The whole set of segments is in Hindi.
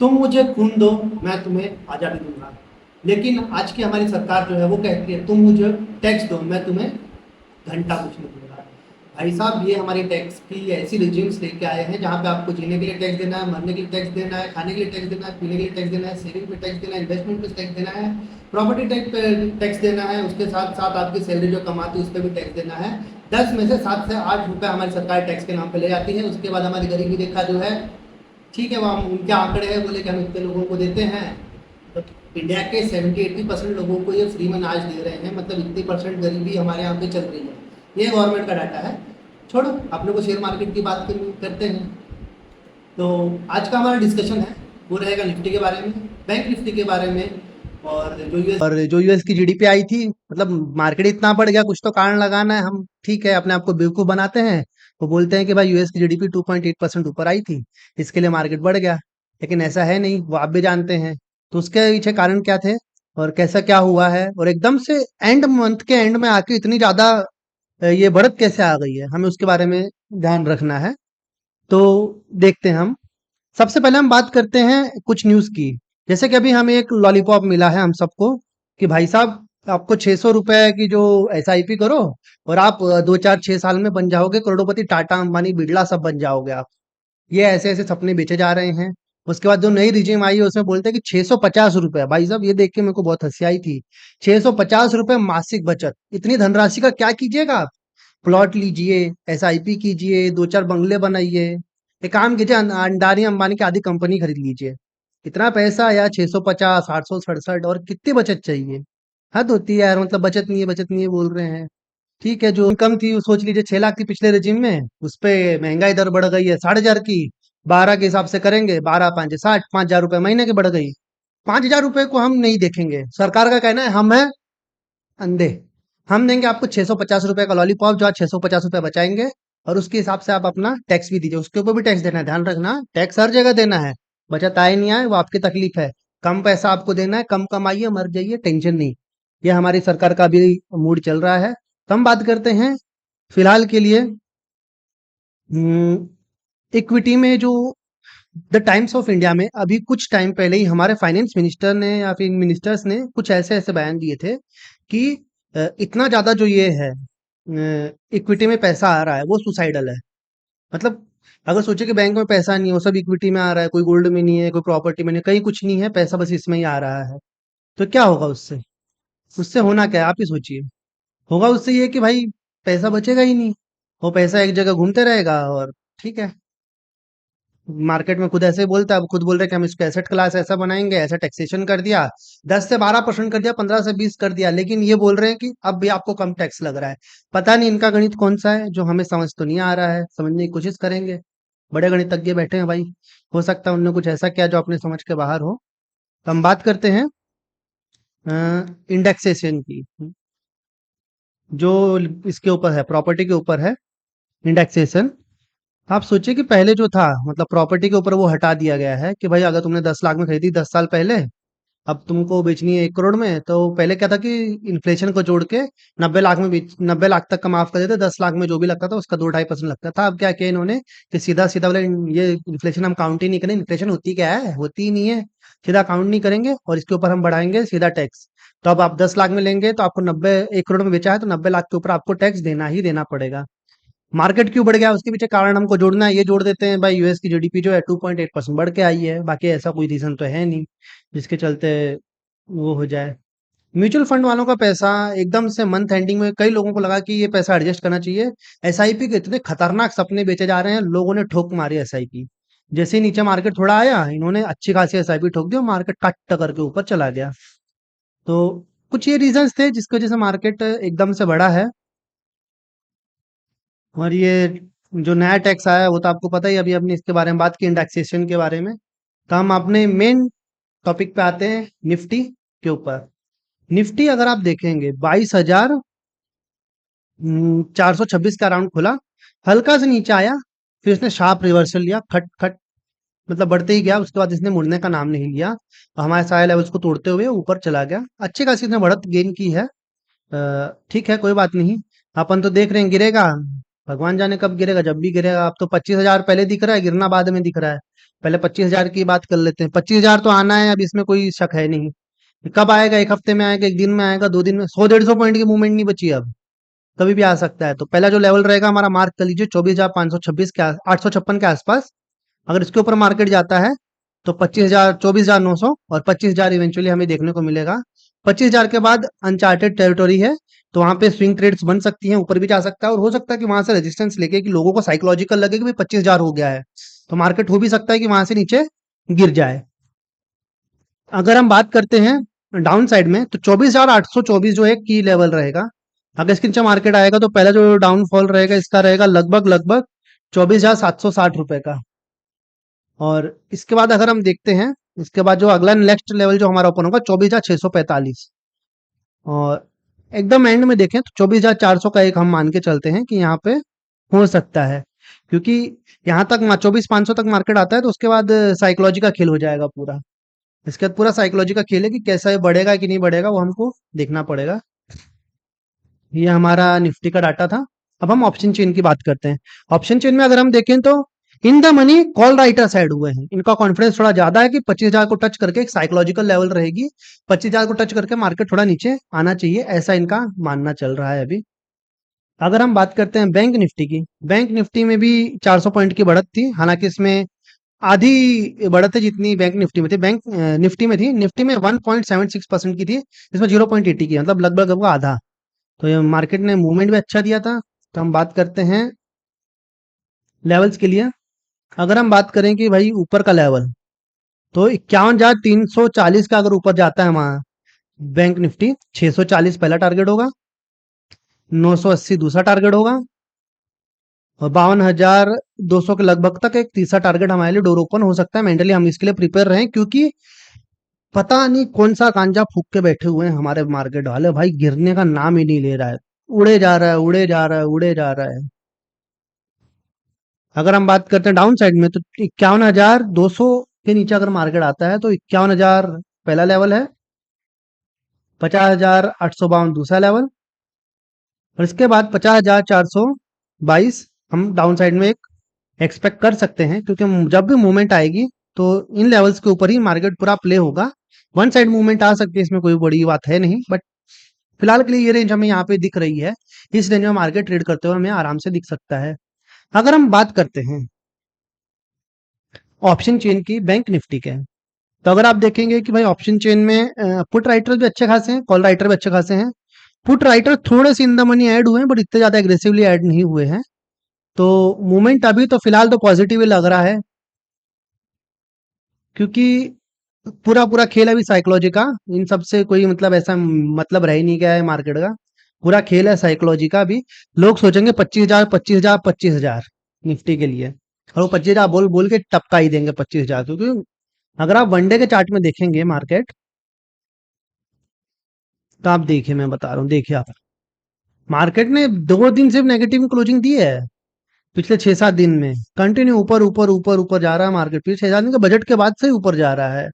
तुम मुझे खून दो, मैं तुम्हें आज़ादी दूंगा। लेकिन आज की हमारी सरकार जो है वो कहती है तुम मुझे टैक्स दो, मैं तुम्हें घंटा कुछ नहीं दूंगा। भाई साहब, ये हमारी टैक्स की ऐसी रिजिम्स लेके आए हैं जहाँ पे आपको जीने के लिए टैक्स देना है, मरने के लिए टैक्स देना है, खाने के लिए टैक्स देना है, पीने के लिए टैक्स देना है, सेविंग पे टैक्स देना है, इन्वेस्टमेंट पे टैक्स देना है, प्रॉपर्टी टैक्स पे टैक्स देना है, उसके साथ साथ आपकी सैलरी जो कमाती है उस पर भी टैक्स देना है। 10 में से 7 से 8 रुपए हमारी सरकार टैक्स के नाम पे ले जाती है। उसके बाद हमारी गरीबी रेखा जो है, ठीक है, वहाँ उनके आंकड़े हैं, बोले कि हम इतने लोगों को देते हैं। तो इंडिया के 70-80% लोगों को ये फ्री में अनाज दे रहे हैं, मतलब इतनी परसेंट गरीबी हमारे यहाँ पे चल रही है। ये गवर्नमेंट का डाटा है। छोड़ो, अपने को शेयर मार्केट की बात करते हैं। तो आज का हमारा डिस्कशन है वो रहेगा निफ्टी के बारे में, बैंक निफ्टी के बारे में। और जो यूएस की जीडीपी आई थी, मतलब मार्केट इतना बढ़ गया, कुछ तो कारण लगाना है। हम ठीक है अपने आप को बेवकूफ बनाते हैं, वो बोलते हैं कि भाई यूएस की जीडीपी 2.8% ऊपर आई थी, इसके लिए मार्केट बढ़ गया। लेकिन ऐसा है नहीं, वो आप भी जानते हैं। तो उसके पीछे कारण क्या थे और कैसा क्या हुआ है, और एकदम से एंड मंथ के एंड में आके इतनी ज्यादा ये बढ़त कैसे आ गई है, हमें उसके बारे में ध्यान रखना है। तो देखते हैं हम। सबसे पहले हम बात करते हैं कुछ न्यूज़ की। जैसे कि अभी हमें एक लॉलीपॉप मिला है हम सबको कि भाई साहब आपको 600 रुपए की जो एसआईपी करो और आप 2 4 6 साल में बन जाओगे करोड़पति, टाटा अंबानी बिरला सब बन जाओगे आप। ये ऐसे ऐसे सपने बेचे जा रहे हैं। उसके बाद जो नई रिजीम आई है उसमें बोलते हैं कि 650 रुपए। भाई साहब ये देख के मेरे को बहुत हंसी आई थी। 650 रुपए मासिक बचत, इतनी धनराशि का क्या कीजिएगा आप? प्लॉट लीजिए, एसआईपी कीजिए, 2 4 बंगले बनाइए। एक काम कीजिए, अंडानी अंबानी की आधी कंपनी खरीद लीजिए। इतना पैसा यार, 650, 867, और कितनी बचत चाहिए? हद होती है यार, मतलब बचत नहीं है, बचत नहीं है बोल रहे हैं। ठीक है, जो इनकम थी वो सोच लीजिए 6 लाख थी पिछले रेजिम में, उस पे महंगाई दर बढ़ गई है 60,000 की। 12 के हिसाब से करेंगे, 12 5 60, 5,000 रुपए महीने की बढ़ गई। 5,000 रुपए को हम नहीं देखेंगे, सरकार का कहना है हम है अंधे। हम देंगे आपको 650 रुपए का लॉलीपॉप, जो आज 650 रुपए बचाएंगे, और उसके हिसाब से आप अपना टैक्स भी दीजिए। उसके ऊपर भी टैक्स देना है, ध्यान रखना, टैक्स हर जगह देना है। बचत आए नहीं आए वो आपकी तकलीफ है। कम पैसा आपको देना है, कम कमाइए, मर जाइए, टेंशन नहीं। ये हमारी सरकार का भी मूड चल रहा है। तो हम बात करते हैं फिलहाल के लिए इक्विटी में। जो द टाइम्स ऑफ इंडिया में अभी कुछ टाइम पहले ही हमारे फाइनेंस मिनिस्टर ने या फिर मिनिस्टर्स ने कुछ ऐसे ऐसे बयान दिए थे कि इतना ज्यादा जो ये है इक्विटी में पैसा आ रहा है वो सुसाइडल है। मतलब अगर सोचे कि बैंक में पैसा नहीं है, वो सब इक्विटी में आ रहा है, कोई गोल्ड में नहीं है, कोई प्रॉपर्टी में नहीं, कहीं कुछ नहीं है, पैसा बस इसमें ही आ रहा है, तो क्या होगा उससे? उससे होना क्या है आप ही सोचिए। होगा उससे ये कि भाई पैसा बचेगा ही नहीं, वो पैसा एक जगह घूमते रहेगा। और ठीक है, मार्केट में खुद ऐसे ही बोलता है, अब खुद बोल रहे हैं कि हम इसको एसेट क्लास ऐसा बनाएंगे, ऐसा टैक्सेशन कर दिया, 10 से 12% कर दिया, 15 से 20 कर दिया, लेकिन ये बोल रहे हैं कि अब भी आपको कम टैक्स लग रहा है। पता नहीं इनका गणित कौन सा है जो हमें समझ तो नहीं आ रहा है, समझने की कोशिश करेंगे। बड़े गणितज्ञ बैठे हैं भाई, हो सकता है उन्होंने कुछ ऐसा किया जो अपने समझ के बाहर हो। तो हम बात करते हैं इंडेक्सेशन की। जो इसके ऊपर है, प्रॉपर्टी के ऊपर है इंडेक्सेशन। आप सोचिए कि पहले जो था, मतलब प्रॉपर्टी के ऊपर वो हटा दिया गया है कि भाई अगर तुमने 10 लाख में खरीदी 10 साल पहले, अब तुमको बेचनी है 1 करोड़ में, तो पहले क्या था कि इन्फ्लेशन को जोड़ के 90 लाख में बेच, 90 लाख तक का माफ कर देते, 10 लाख में जो भी लगता था उसका 2-2.5% लगता था। अब क्या किया इन्होंने कि सीधा सीधा बोले ये इन्फ्लेशन हम काउंट ही नहीं करें। इन्फ्लेशन होती क्या है? होती ही नहीं है। सीधा काउंट नहीं करेंगे और इसके ऊपर हम बढ़ाएंगे सीधा टैक्स। तो अब आप 10 लाख में लेंगे तो आपको 1 करोड़ में बेचा है तो 90 लाख के ऊपर आपको टैक्स देना ही देना पड़ेगा। मार्केट क्यों बढ़ गया उसके पीछे कारण हमको जोड़ना है। ये जोड़ देते हैं भाई यूएस की जीडीपी जो है 2.8% बढ़ के आई है, बाकी ऐसा कोई रीजन तो है नहीं जिसके चलते वो हो जाए। म्यूचुअल फंड वालों का पैसा एकदम से मंथ एंडिंग में कई लोगों को लगा कि ये पैसा एडजस्ट करना चाहिए। एसआईपी के इतने खतरनाक सपने बेचे जा रहे हैं, लोगों ने ठोक मारी एसआईपी। जैसे ही नीचे मार्केट थोड़ा आया, इन्होंने अच्छी खासी एसआईपी ठोक दी और मार्केट कट करके ऊपर चला गया। तो कुछ ये रीजंस थे जिसकी वजह से मार्केट एकदम से बढ़ा है। और ये जो नया टैक्स आया है वो तो आपको पता ही, अभी हमने इसके बारे में बात की, इंडेक्सेशन के बारे में। तो हम अपने मेन टॉपिक पे आते हैं, निफ्टी के ऊपर। निफ्टी अगर आप देखेंगे 22,426 का राउंड खुला, हल्का से नीचे आया, फिर इसने शार्प रिवर्सल लिया, खट खट, मतलब बढ़ते ही गया। उसके बाद इसने मुड़ने का नाम नहीं लिया, और हमारे सारे लेवल्स को तोड़ते हुए ऊपर चला गया। अच्छी खासी इसने बढ़त गेन की है। ठीक है, कोई बात नहीं। अपन तो देख रहे हैं गिरेगा, भगवान जाने कब गिरेगा, जब भी गिरेगा। अब तो 25,000 पहले दिख रहा है, गिरना बाद में दिख रहा है। पहले 25,000 की बात कर लेते हैं। 25,000 तो आना है, अब इसमें कोई शक है नहीं। कब आएगा, एक हफ्ते में आएगा, एक दिन में आएगा, 2 दिन में? 100-150 पॉइंट की मूवमेंट नहीं बची अब, कभी भी आ सकता है। तो पहला जो लेवल रहेगा हमारा, मार्क कर लीजिए 24,526 के 856 के आसपास। अगर इसके ऊपर मार्केट जाता है तो 25,000, 24,900 और 25,000 इवेंचुअली हमें देखने को मिलेगा। 25,000 के बाद अनचार्टेड टेरिटोरी है, तो वहां पे स्विंग ट्रेड्स बन सकती हैं, ऊपर भी जा सकता है, और हो सकता है कि वहां से रेजिस्टेंस लेके कि लोगों को साइकोलॉजिकल लगे कि भाई 25,000 हो गया है, तो मार्केट हो भी सकता है कि वहां से नीचे गिर जाए। अगर हम बात करते हैं डाउन साइड में, तो 24,824 जो है की लेवल रहेगा। अगर इसके नीचे मार्केट आएगा तो पहला जो डाउनफॉल रहेगा इसका रहेगा लगभग लगभग 24,760 रुपए का। और इसके बाद अगर हम देखते हैं, इसके बाद जो अगला नेक्स्ट लेवल जो हमारा ओपन होगा 24,645। और एकदम एंड में देखें तो 24,400 का एक हम मान के चलते हैं कि यहाँ पे हो सकता है, क्योंकि यहाँ तक 24,500 तक मार्केट आता है तो उसके बाद साइकोलॉजी का खेल हो जाएगा पूरा। इसके बाद पूरा साइकोलॉजी का खेल है कि कैसा ये बढ़ेगा कि नहीं बढ़ेगा, वो हमको देखना पड़ेगा। ये हमारा निफ्टी का डाटा था। अब हम ऑप्शन चेन की बात करते हैं। ऑप्शन चेन में अगर हम देखें तो in the money call writer side हुए हैं, इनका कॉन्फिडेंस थोड़ा ज्यादा है कि 25,000 को टच करके एक साइकोलॉजिकल लेवल रहेगी, 25,000 को टच करके मार्केट थोड़ा नीचे आना चाहिए, ऐसा इनका मानना चल रहा है अभी। अगर हम बात करते हैं बैंक निफ्टी की, बैंक निफ्टी में भी 400 पॉइंट की बढ़त थी, हालांकि इसमें आधी बढ़त है जितनी बैंक निफ्टी में थी। बैंक निफ्टी में थी, निफ्टी में 1.76% की थी, इसमें 0.80 की, मतलब लगभग लगभग आधा। तो ये मार्केट ने मूवमेंट भी अच्छा दिया था। तो हम बात करते हैं लेवल्स के लिए। अगर हम बात करें कि भाई ऊपर का लेवल, तो 51,340 का अगर ऊपर जाता है हमारा बैंक निफ्टी, 640 पहला टारगेट होगा, 980 दूसरा टारगेट होगा, और 52,200 के लगभग तक एक तीसरा टारगेट हमारे लिए डोर ओपन हो सकता है। मेंटली हम इसके लिए प्रिपेयर रहें, क्योंकि पता नहीं कौन सा गांजा फूक के बैठे हुए हैं हमारे मार्केट वाले, भाई गिरने का नाम ही नहीं ले रहा है, उड़े जा रहा है, उड़े जा रहा है, उड़े जा रहा है। अगर हम बात करते हैं डाउन साइड में, तो 51,200 के नीचे अगर मार्केट आता है तो 51,000 पहला लेवल है, 50,852 दूसरा लेवल, और इसके बाद 50,422 हम डाउन साइड में एक एक्सपेक्ट कर सकते हैं, क्योंकि जब भी मूवमेंट आएगी तो इन लेवल्स के ऊपर ही मार्केट पूरा प्ले होगा। वन साइड मूवमेंट आ सकती है, इसमें कोई बड़ी बात है नहीं, बट फिलहाल के लिए ये रेंज हमें यहाँ पे दिख रही है। इस रेंज में मार्केट ट्रेड करते हुए हमें आराम से दिख सकता है। अगर हम बात करते हैं ऑप्शन चेन की बैंक निफ्टी के, तो अगर आप देखेंगे कि भाई ऑप्शन चेन में पुट राइटर भी अच्छे खासे हैं, कॉल राइटर भी अच्छे खासे हैं। पुट राइटर थोड़े से इन द मनी ऐड हुए हैं, बट इतने ज्यादा एग्रेसिवली ऐड नहीं हुए हैं। तो मूवमेंट अभी तो फिलहाल तो पॉजिटिव ही लग रहा है, क्योंकि पूरा पूरा खेल अभी साइकोलॉजी का, इन सब से कोई मतलब ऐसा मतलब रह ही नहीं गया है मार्केट का। पूरा खेल है साइकोलॉजी का अभी। लोग सोचेंगे 25,000, 25,000, 25,000 निफ्टी के लिए, और वो 25,000 बोल बोल के टपका ही देंगे 25,000, क्योंकि अगर आप वनडे के चार्ट में देखेंगे मार्केट, तो आप देखिए, मैं बता रहा हूँ, देखिए आप, मार्केट ने 2 दिन सिर्फ नेगेटिव क्लोजिंग दी है पिछले 6-7 दिन में, कंटिन्यू ऊपर ऊपर ऊपर ऊपर जा रहा है मार्केट। पिछले 6-7 दिन के बजट के बाद से ही ऊपर जा रहा है।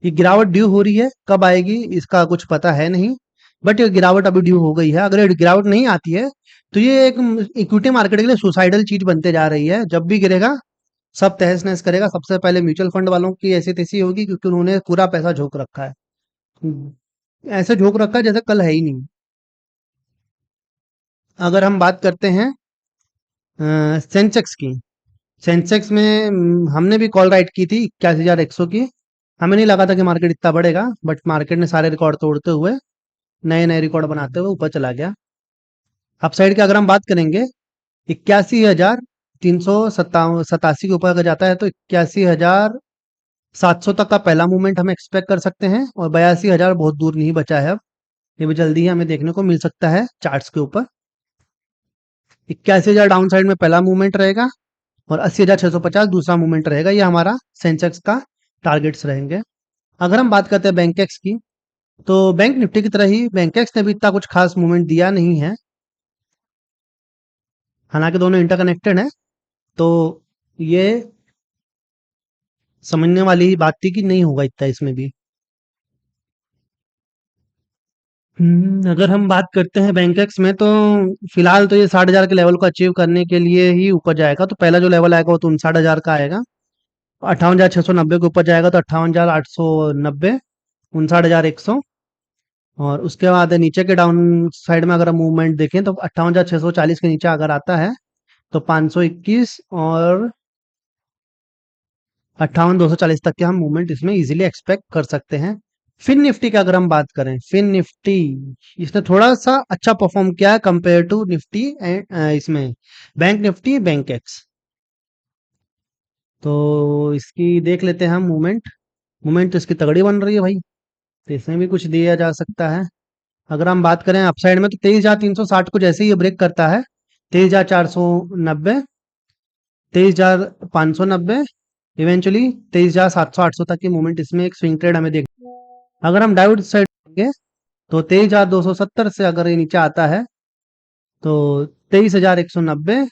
ये गिरावट ड्यू हो रही है, कब आएगी इसका कुछ पता है नहीं, बट ये गिरावट अभी ड्यू हो गई है। अगर ये गिरावट नहीं आती है तो ये एक इक्विटी मार्केट के लिए सुसाइडल चीज बनते जा रही है। जब भी गिरेगा सब तहस नहस करेगा। सबसे पहले म्यूचुअल फंड वालों की ऐसी तैसी होगी, क्योंकि उन्होंने पूरा पैसा झोंक रखा है। ऐसे झोंक रखा है जैसे कल है ही नहीं। अगर हम बात करते हैं सेंसेक्स की, सेंसेक्स में हमने भी कॉल राइट की थी 81,100 की। हमें नहीं लगा था कि मार्केट इतना बढ़ेगा, बट मार्केट ने सारे रिकॉर्ड तोड़ते हुए, नए नए रिकॉर्ड बनाते हुए ऊपर चला गया। अपसाइड की अगर हम बात करेंगे, 81,387 के ऊपर अगर जाता है तो 81,700 तक का पहला मूवमेंट हम एक्सपेक्ट कर सकते हैं, और 82,000 बहुत दूर नहीं बचा है अब, ये भी जल्दी ही हमें देखने को मिल सकता है चार्ट्स के ऊपर। 81,000 डाउन साइड में पहला मूवमेंट रहेगा, और 80,650 दूसरा मूवमेंट रहेगा। ये हमारा सेंसेक्स का टारगेट्स रहेंगे। अगर हम बात करते हैं बैंकेक्स की, तो बैंक निफ्टी की तरह ही बैंकेक्स ने भी इतना कुछ खास मूवमेंट दिया नहीं है, हालांकि दोनों इंटरकनेक्टेड हैं। तो ये समझने वाली बात थी कि नहीं होगा इतना इसमें भी। अगर हम बात करते हैं बैंकेक्स में तो फिलहाल तो ये 60,000 के लेवल को अचीव करने के लिए ही ऊपर जाएगा। तो पहला जो लेवल आएगा वो तो 59,000 का आएगा। 58,690 के ऊपर जाएगा तो 58,890, 59,100। और उसके बाद नीचे के डाउन साइड में अगर हम मूवमेंट देखें तो 58,640 के नीचे अगर आता है तो 521 और 58,240 तक के हम मूवमेंट इसमें इजीली एक्सपेक्ट कर सकते हैं। फिन निफ्टी की अगर हम बात करें, फिन निफ्टी इसने थोड़ा सा अच्छा परफॉर्म किया है कंपेयर टू निफ्टी एंड इसमें बैंक निफ्टी बैंक एक्स। तो इसकी देख लेते हैं हम मूवमेंट। मूवमेंट तो इसकी तगड़ी बन रही है भाई, तो इसमें भी कुछ दिया जा सकता है। अगर हम बात करें अपसाइड में तो 23,360 को जैसे ही ये ब्रेक करता है, 23,490, 23,590, इवेंचुअली 23,700 800 तक की मूवमेंट इसमें एक स्विंग ट्रेड हमें देख। अगर हम डाउन साइड देंगे तो 23,270 से अगर ये नीचे आता है तो 23,190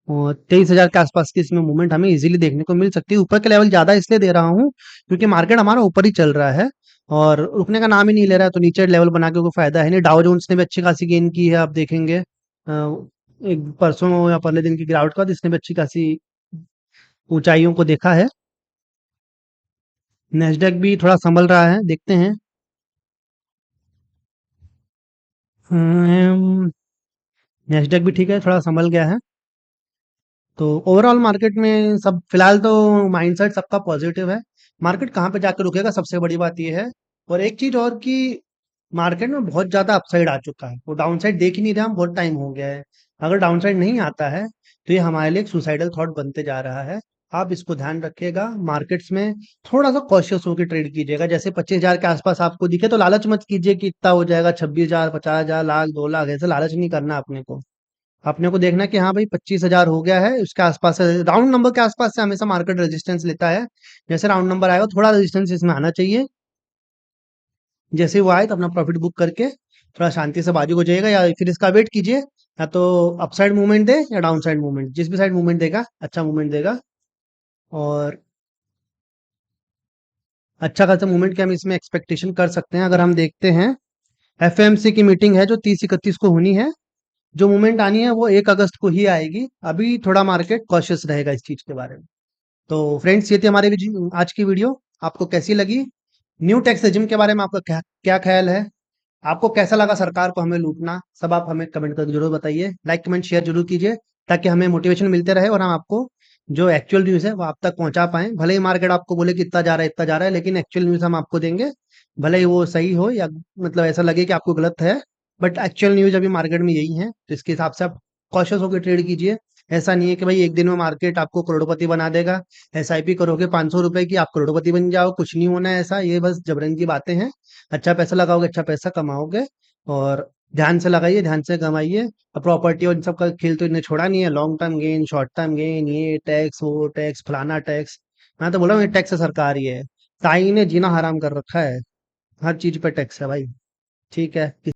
और 23,000 के आसपास की इसमें मूवमेंट हमें इजीली देखने को मिल सकती है। ऊपर के लेवल ज्यादा इसलिए दे रहा हूँ क्योंकि मार्केट हमारा ऊपर ही चल रहा है और रुकने का नाम ही नहीं ले रहा है, तो नीचे लेवल बना के कोई फायदा है नहीं। डाउ जोन्स ने भी अच्छी खासी गेन की है, आप देखेंगे एक परसों या पहले दिन की गिरावट के बाद इसने भी अच्छी खासी ऊंचाइयों को देखा है। नेस्डेक भी थोड़ा संभल रहा है, देखते हैं। नेस्डेक भी ठीक है, थोड़ा संभल गया है। तो ओवरऑल मार्केट में सब फिलहाल तो माइंडसेट सबका पॉजिटिव है। मार्केट कहाँ पे जाकर रुकेगा सबसे बड़ी बात ये है। और एक चीज और कि मार्केट में बहुत ज्यादा अपसाइड आ चुका है, वो डाउन साइड देख ही नहीं रहे हम, बहुत टाइम हो गया है। अगर डाउन साइड नहीं आता है तो ये हमारे लिए एक सुसाइडल थॉट बनते जा रहा है। आप इसको ध्यान रखिएगा, मार्केट्स में थोड़ा सा कॉशियस होकर ट्रेड कीजिएगा। जैसे 25,000 के आसपास आपको दिखे तो लालच मत कीजिए कि इतना हो जाएगा, 26,000 50,000 लाख 2 लाख, ऐसे लालच नहीं करना अपने को। अपने को देखना है कि हाँ भाई 25,000 हो गया है, उसके आसपास राउंड नंबर के आसपास से हमेशा मार्केट रेजिस्टेंस लेता है। जैसे राउंड नंबर आएगा थोड़ा रेजिस्टेंस इसमें आना चाहिए। जैसे वो आए तो अपना प्रॉफिट बुक करके थोड़ा शांति से बाजू को जाइएगा, या फिर इसका वेट कीजिए। या तो अपसाइड मूवमेंट दे या डाउन साइड मूवमेंट, जिस भी साइड मूवमेंट देगा अच्छा मूवमेंट देगा। और अच्छा खासा मूवमेंट की हम इसमें एक्सपेक्टेशन कर सकते हैं। अगर हम देखते हैं एफएमसी की मीटिंग है जो 30-31 को होनी है, जो मूवमेंट आनी है वो 1 अगस्त को ही आएगी। अभी थोड़ा मार्केट कॉशियस रहेगा इस चीज के बारे में। तो फ्रेंड्स ये थी हमारी आज की वीडियो। आपको कैसी लगी? न्यू टैक्स रेजिम के बारे में आपका क्या क्या ख्याल है? आपको कैसा लगा सरकार को हमें लूटना? सब आप हमें कमेंट करके जरूर बताइए। लाइक कमेंट शेयर जरूर कीजिए ताकि हमें मोटिवेशन मिलते रहे और हम आपको जो एक्चुअल न्यूज़ है वो आप तक पहुंचा पाएं। भले ही मार्केट आपको बोले कि इतना जा रहा है इतना जा रहा है, लेकिन एक्चुअल न्यूज़ हम आपको देंगे। भले ही वो सही हो या मतलब ऐसा लगे कि आपको गलत है, बट एक्चुअल न्यूज़ अभी मार्केट में यही है। तो इसके हिसाब से आप कॉशियस होकर ट्रेड कीजिए। ऐसा नहीं है कि भाई एक दिन में मार्केट आपको करोड़पति बना देगा। एसआईपी करोगे 500 रुपए की, आप करोड़पति बन जाओ, कुछ नहीं होना है ऐसा। ये बस जबरन की बातें हैं। अच्छा पैसा लगाओगे अच्छा पैसा कमाओगे। और ध्यान से लगाइए, ध्यान से कमाइए। प्रॉपर्टी और इन सब का खेल तो इन्हें छोड़ा नहीं है। Long term gain, short term gain, ये टैक्स वो टैक्स फलाना टैक्स। मैं तो बोला हूँ ये टैक्स सरकार ही है। ताई ने जीना हराम कर रखा है। हर चीज पे टैक्स है भाई। ठीक है।